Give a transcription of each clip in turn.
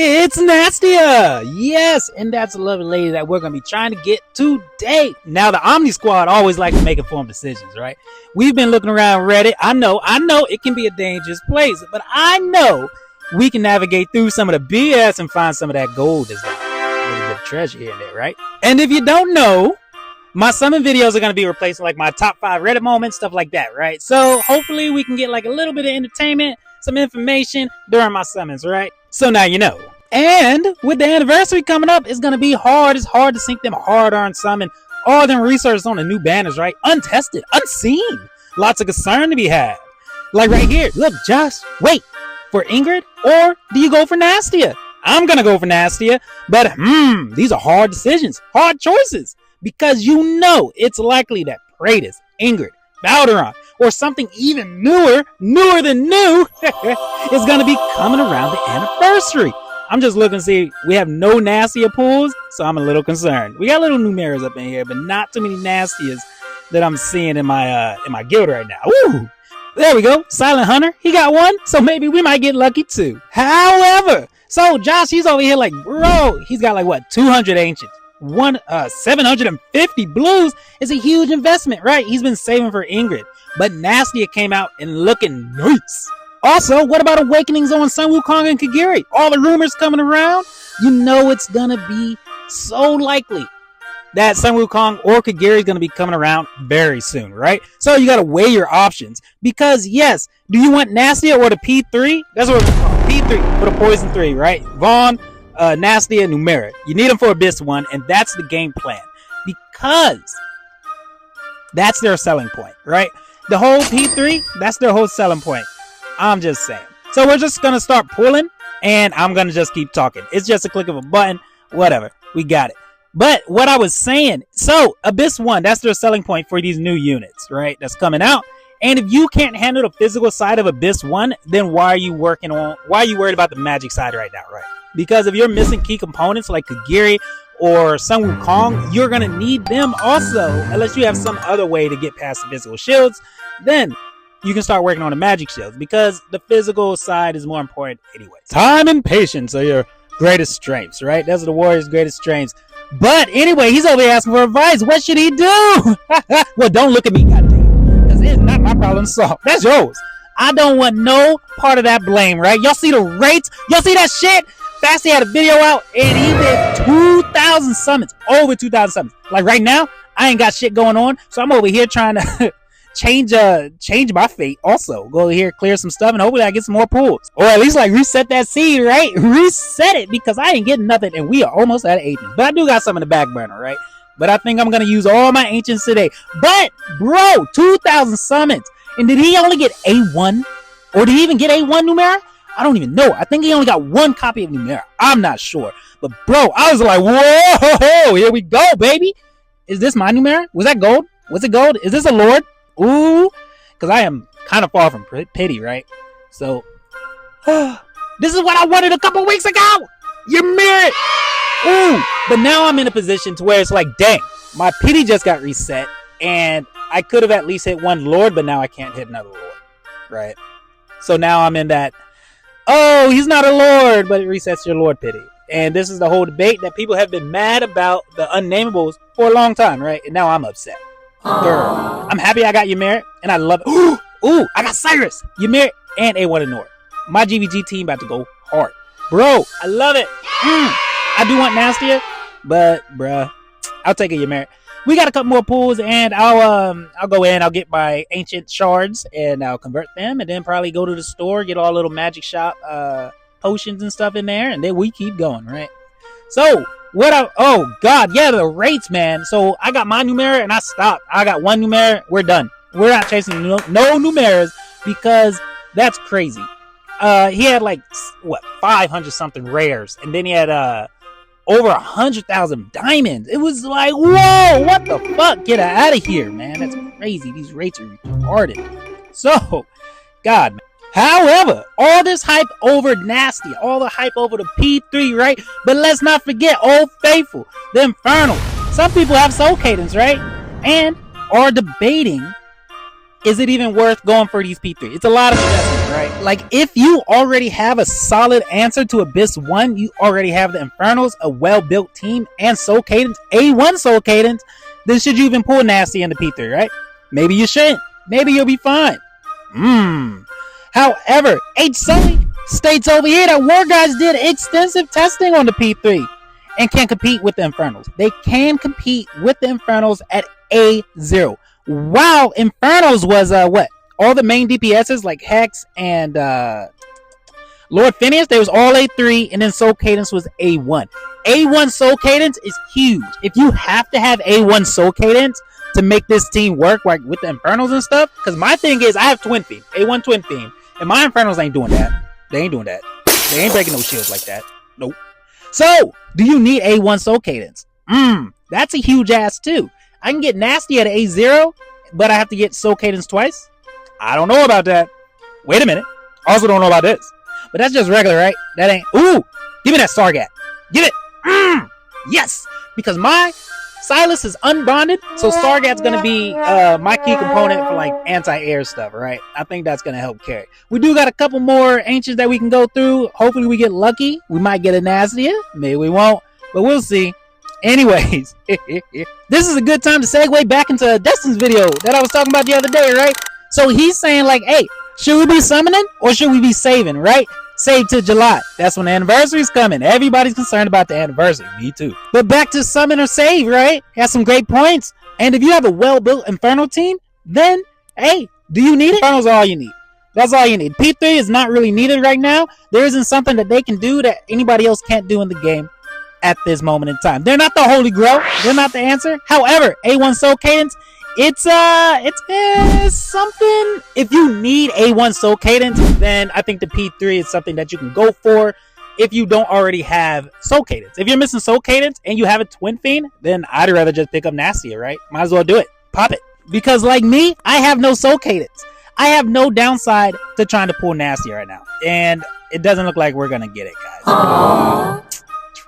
It's Nastya! Yes, and that's a lovely lady that we're going to be trying to get today. Now, the Omni Squad always like to make informed decisions, right? We've been looking around Reddit. I know it can be a dangerous place, but I know we can navigate through some of the BS and find some of that gold that's there. A little bit of treasure here and there, right? And if you don't know, my summon videos are going to be replacing like my top 5 Reddit moments, stuff like that, right? So hopefully we can get like a little bit of entertainment, some information during my summons, right? So now you know. And with the anniversary coming up, it's going to be hard. It's hard to sync them hard-earned summon. All them researches on the new banners, right? Untested, unseen. Lots of concern to be had. Like right here. Look, Josh, wait. For Ingrid? Or do you go for Nastya? I'm going to go for Nastya. But, these are hard decisions. Hard choices. Because you know it's likely that Praetus, Ingrid, Valderon, or something even newer than new, is going to be coming around the anniversary. I'm just looking to see. We have no Nastya pools, so I'm a little concerned. We got little numeras up in here, but not too many Nastyas that I'm seeing in my guild right now. Woo! There we go. Silent Hunter, he got one, so maybe we might get lucky too. However, so Josh, he's over here like, bro, he's got like what, 200 ancients. 750 blues is a huge investment, right? He's been saving for Ingrid, but Nastya came out and looking nice. Also, what about awakenings on Sun Wukong and Kagiri? All the rumors coming around. You know it's gonna be so likely that Sun Wukong or Kagiri is gonna be coming around very soon, right? So you gotta weigh your options because yes, do you want Nastya or the P3? That's what it's called, P3 for the Poison 3, right? Vaughn, Nastya, Numera. You need them for Abyss 1, and that's the game plan because that's their selling point, right? The whole P3, that's their whole selling point. I'm just saying. So we're just going to start pulling, and I'm going to just keep talking. It's just a click of a button. Whatever. We got it. But what I was saying, so Abyss 1, that's their selling point for these new units, right? That's coming out. And if you can't handle the physical side of Abyss 1, then why are you worried about the magic side right now, right? Because if you're missing key components like Kagiri or Sun Wukong, you're going to need them also, unless you have some other way to get past the physical shields. Then you can start working on the magic shields because the physical side is more important anyway. Time and patience are your greatest strengths, right? Those are the warrior's greatest strengths. But anyway, he's over here asking for advice. What should he do? Well, don't look at me, goddamn. Because it's not my problem to solve. That's yours. I don't want no part of that blame, right? Y'all see the rates? Y'all see that shit? Fasty had a video out and he did 2,000 summons. Over 2,000 summons. Like right now, I ain't got shit going on. So I'm over here trying to change my fate also. Go here, clear some stuff, and hopefully I get some more pulls. Or at least like reset that seed, right? Reset it because I ain't getting nothing and we are almost at ancients. But I do got some in the back burner, right? But I think I'm going to use all my ancients today. But, bro, 2,000 summons. And did he only get A1? Or did he even get A1 Numera? I don't even know. I think he only got one copy of Numera. I'm not sure. But, bro, I was like, whoa, here we go, baby. Is this my Numera? Was that gold? Was it gold? Is this a Lord? Ooh, because I am kind of far from pity, right? So, this is what I wanted a couple weeks ago. You merit. Ooh, but now I'm in a position to where it's like, dang, my pity just got reset, and I could have at least hit one Lord, but now I can't hit another Lord, right? So now I'm in that, oh, he's not a Lord, but it resets your Lord pity. And this is the whole debate that people have been mad about the unnamables for a long time, right? And now I'm upset. Girl, I'm happy I got your merit, and I love it. Ooh, I got Cyrus, your merit, and A1 and Nord. My GVG team about to go hard. Bro, I love it. I do want Nastya, but bruh, I'll take it, your merit. We got a couple more pools, and I'll go in, I'll get my ancient shards, and I'll convert them, and then probably go to the store, get all little magic shop potions and stuff in there, and then we keep going, right? So, oh god, yeah, the rates, man. So I got my Numera and I stopped. I got one Numera, we're done. We're not chasing no Numeras because that's crazy. He had like, what, 500 something rares, and then he had over 100,000 diamonds. It was like, whoa, what the fuck? Get out of here, man. That's crazy. These rates are retarded. So, god, man. However, all this hype over Nastya, all the hype over the P3, right? But let's not forget Old Faithful, the Infernal. Some people have Soul Cadence, right? And are debating is it even worth going for these P3? It's a lot of investment, right? Like, if you already have a solid answer to Abyss 1, you already have the Infernals, a well-built team, and Soul Cadence, A1 Soul Cadence, then should you even pull Nastya into P3, right? Maybe you shouldn't. Maybe you'll be fine. However, H. Sully states over here that War Guys did extensive testing on the P3 and can compete with the Infernals. They can compete with the Infernals at A0. Wow, Infernals was what? All the main DPSs like Hex and Lord Phineas, they was all A3, and then Soul Cadence was A1. A1 Soul Cadence is huge. If you have to have A1 Soul Cadence to make this team work, like with the Infernals and stuff, because my thing is I have Twin Theme, A1 Twin Theme, and my Infernals ain't doing that. They ain't doing that. They ain't breaking no shields like that. Nope. So, do you need A1 Soul Cadence? That's a huge ass too. I can get Nastya at A0, but I have to get Soul Cadence twice? I don't know about that. Wait a minute. Also don't know about this. But that's just regular, right? That ain't... Ooh! Give me that Sargat. Give it! Yes! Because my Silas is unbonded, so Sargat's gonna be my key component for like anti-air stuff, right? I think that's gonna help carry. We do got a couple more ancients that we can go through. Hopefully we get lucky. We might get a Nastya. Maybe we won't, but we'll see. Anyways, this is a good time to segue back into Destin's video that I was talking about the other day, right? So he's saying like, hey, should we be summoning or should we be saving, right? Save to July. That's when the anniversary's coming. Everybody's concerned about the anniversary. Me too. But back to summon or save, right? Has some great points. And if you have a well-built Inferno team, then, hey, do you need it? Inferno's all you need. That's all you need. P3 is not really needed right now. There isn't something that they can do that anybody else can't do in the game at this moment in time. They're not the holy grail. They're not the answer. However, A1 Soul Cadence, it's something. If you need A1 Soul Cadence, then I think the P3 is something that you can go for if you don't already have Soul Cadence. If you're missing Soul Cadence and you have a Twin Fiend, then I'd rather just pick up Nastya, right? Might as well do it. Pop it. Because like me, I have no Soul Cadence. I have no downside to trying to pull Nastya right now. And it doesn't look like we're going to get it, guys.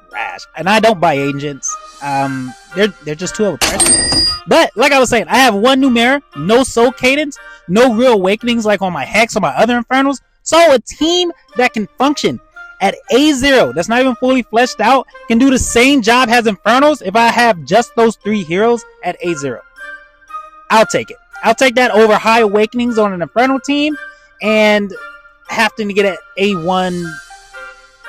Trash. And I don't buy agents. They're just too overpriced. But like I was saying, I have one Numera, no Soul Cadence, no real awakenings like on my Hex or my other Infernals. So a team that can function at A0, that's not even fully fleshed out, can do the same job as Infernals if I have just those three heroes at A0. I'll take it. I'll take that over high awakenings on an Infernal team and having to get an A1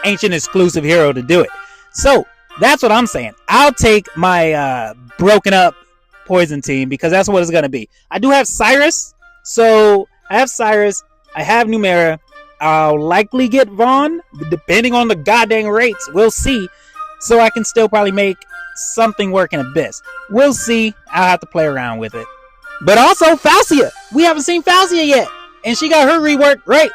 ancient exclusive hero to do it. So that's what I'm saying. I'll take my broken up poison team because that's what it's going to be. I do have Cyrus. So I have Cyrus. I have Numera. I'll likely get Vaughn, depending on the goddamn rates. We'll see. So I can still probably make something work in Abyss. We'll see. I'll have to play around with it. But also Falcia. We haven't seen Falcia yet. And she got her rework, right?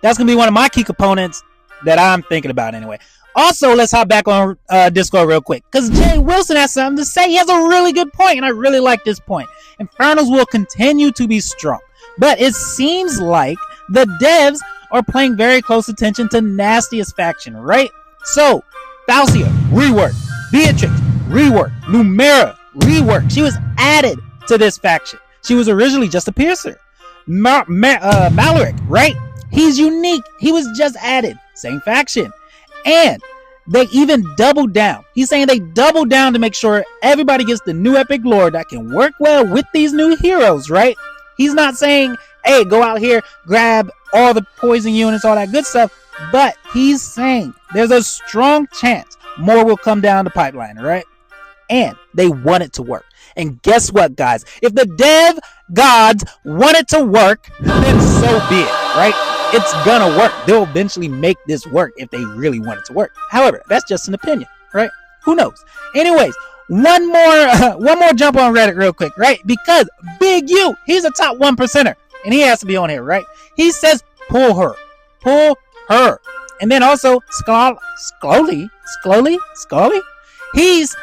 That's going to be one of my key components that I'm thinking about anyway. Also, let's hop back on Discord real quick. Because Jay Wilson has something to say. He has a really good point. And I really like this point. Infernals will continue to be strong. But it seems like the devs are paying very close attention to Nastya's faction, right? So, Falcia, rework. Beatrix, rework. Numera, rework. She was added to this faction. She was originally just a piercer. Maloric, right? He's unique. He was just added. Same faction. And they even doubled down. He's saying they doubled down to make sure everybody gets the new epic lore that can work well with these new heroes, right? He's not saying, hey, go out here, grab all the poison units, all that good stuff. But he's saying there's a strong chance more will come down the pipeline, right? And they want it to work. And guess what, guys? If the dev gods want it to work, then so be it, right? It's gonna work. They'll eventually make this work if they really want it to work. However, that's just an opinion, right? Who knows? Anyways, one more jump on Reddit real quick, right? Because Big U, he's a top 1%er, and he has to be on here, right? He says, pull her. And then also, Scully, he's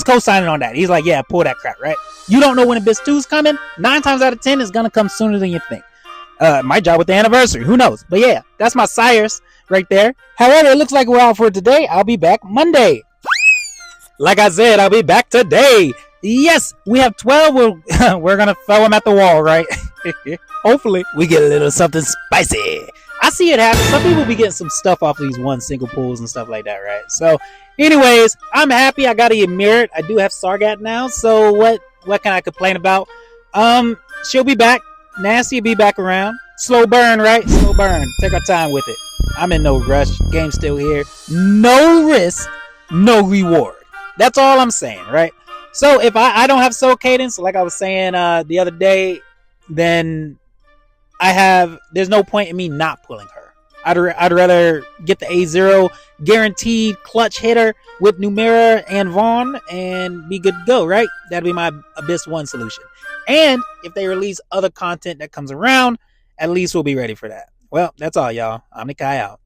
co-signing on that. He's like, yeah, pull that crap, right? You don't know when Abyss 2 is coming. 9 times out of 10, it's gonna come sooner than you think. My job with the anniversary, who knows? But yeah, that's my Cyrus right there. However, it looks like we're out for today. I'll be back Monday. Like I said, I'll be back today. Yes, we have 12. We're gonna throw them at the wall, right? Hopefully, we get a little something spicy. I see it happen. Some people be getting some stuff off of these one single pools and stuff like that, right? So, anyways, I'm happy. I gotta admit it. I do have Sargat now. So what can I complain about? She'll be back. Nastya be back around. Slow burn, right? Slow burn. Take our time with it. I'm in no rush. Game's still here. No risk, no reward. That's all I'm saying, right? So if I don't have Soul Cadence, like I was saying the other day, then there's no point in me not pulling her. I'd rather get the A0 guaranteed clutch hitter with Numera and Vaughn and be good to go, right? That'd be my Abyss 1 solution. And if they release other content that comes around, at least we'll be ready for that. Well, that's all, y'all. I'm Nikai out.